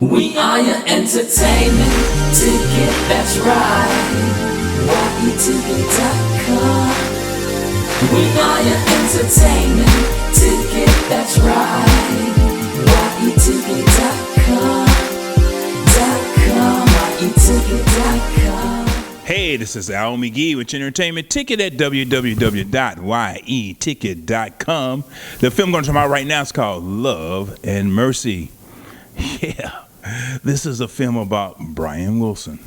We are your entertainment ticket, that's right. YEticket.com. We are your entertainment ticket, that's right. YEticket.com. YEticket.com. Hey, this is Al McGee with your entertainment ticket at www.yeticket.com. The film going to come out right now is called Love and Mercy. Yeah, this is a film about Brian Wilson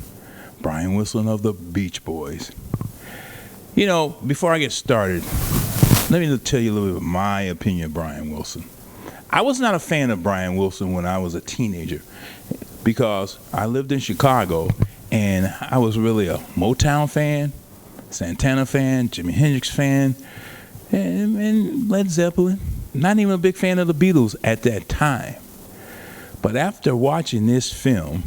of the Beach Boys. You know, before I get started, let me tell you a little bit of my opinion of Brian Wilson. I was not a fan of Brian Wilson when I was a teenager because I lived in Chicago and I was really a Motown fan, Santana fan, Jimi Hendrix fan, and Led Zeppelin. Not even a big fan of the Beatles at that time. But after watching this film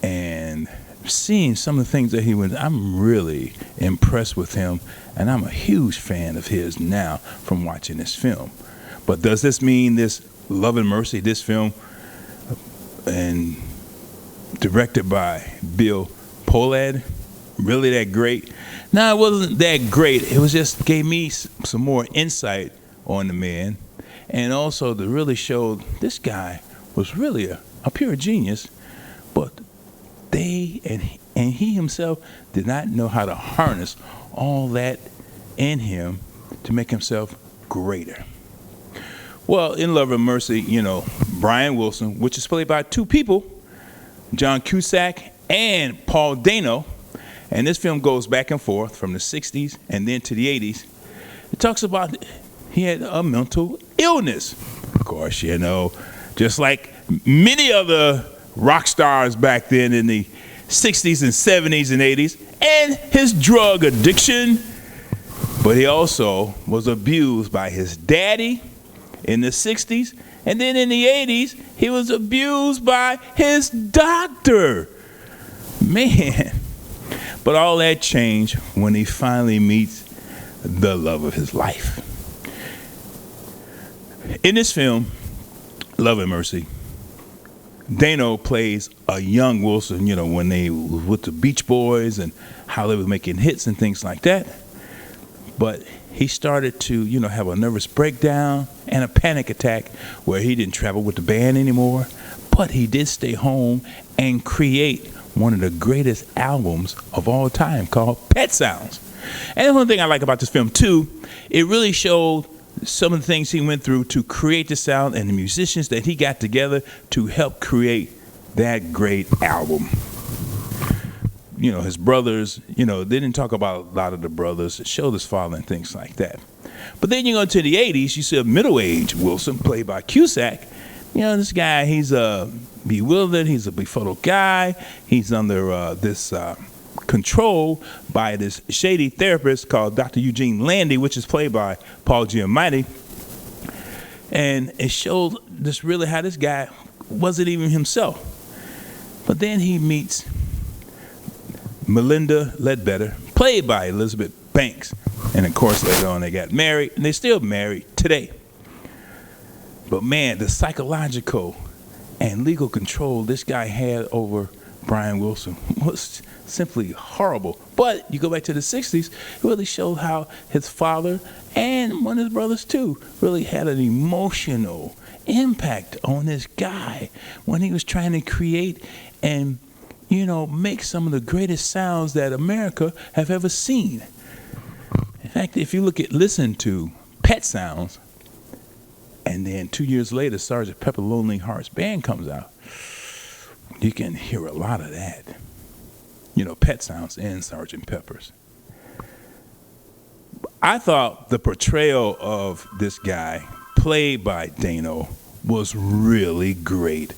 and seeing some of the things that he went, I'm really impressed with him, and I'm a huge fan of his now from watching this film. But does this mean this Love and Mercy, this film, and directed by Bill Pohlad, really that great? No, it wasn't that great. It was just gave me some more insight on the man, and also to really show this guy was really a pure genius, but they and he himself did not know how to harness all that in him to make himself greater. Well, in Love and Mercy, you know, Brian Wilson, which is played by two people, John Cusack and Paul Dano, and this film goes back and forth from the 60s and then to the 80s. It talks about he had a mental illness. Of course, you know, just like many other rock stars back then in the 60s and 70s and 80s, and his drug addiction. But he also was abused by his daddy in the 60s, and then in the 80s, he was abused by his doctor. Man. But all that changed when he finally meets the love of his life. In this film, Love and Mercy, Dano plays a young Wilson, you know, when they were with the Beach Boys and how they were making hits and things like that. But he started to, you know, have a nervous breakdown and a panic attack where he didn't travel with the band anymore. But he did stay home and create one of the greatest albums of all time called Pet Sounds. And one thing I like about this film, too, it really showed some of the things he went through to create the sound and the musicians that he got together to help create that great album. You know, his brothers, you know, they didn't talk about a lot of the brothers. It showed his father and things like that. But then you go to the 80s, you see a middle-aged Wilson played by Cusack. You know, this guy, he's bewildered. He's a befuddled guy. He's under this control by this shady therapist called Dr. Eugene Landy, which is played by Paul Giamatti. And it showed this really how this guy wasn't even himself. But then he meets Melinda Ledbetter, played by Elizabeth Banks. And of course, later on, they got married, and they're still married today. But man, the psychological and legal control this guy had over Brian Wilson was simply horrible. But you go back to the 60s, it really showed how his father and one of his brothers too really had an emotional impact on this guy when he was trying to create and, you know, make some of the greatest sounds that America have ever seen. In fact, if you listen to Pet Sounds, and then 2 years later, Sgt. Pepper Lonely Hearts Band comes out, you can hear a lot of that. You know, Pet Sounds and Sgt. Pepper's. I thought the portrayal of this guy, played by Dano, was really great.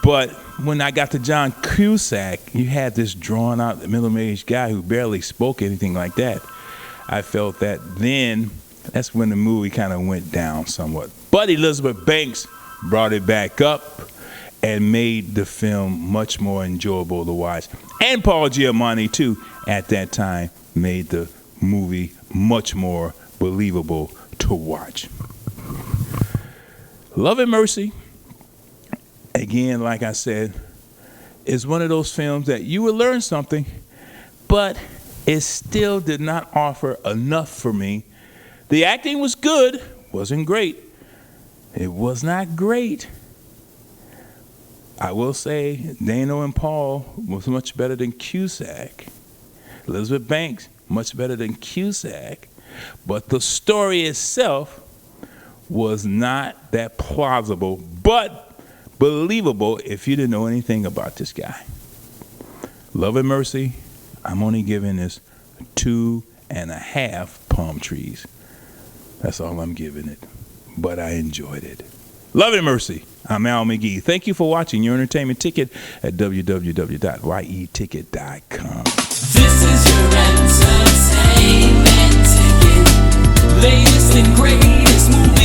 But when I got to John Cusack, you had this drawn-out, middle-aged guy who barely spoke anything like that. I felt that then, that's when the movie kind of went down somewhat. But Elizabeth Banks brought it back up and made the film much more enjoyable to watch. And Paul Giamatti, too, at that time, made the movie much more believable to watch. Love and Mercy again, like I said, it's one of those films that you will learn something, but it still did not offer enough for me. The acting was good, wasn't great. It was not great. I will say Dano and Paul was much better than Cusack. Elizabeth Banks, much better than Cusack. But the story itself was not that plausible, but believable if you didn't know anything about this guy. Love and Mercy, I'm only giving this 2.5 palm trees. That's all I'm giving it. But I enjoyed it. Love and Mercy. I'm Al McGee. Thank you for watching Your Entertainment Ticket at www.yeticket.com. This is your entertainment ticket. Latest and greatest movie.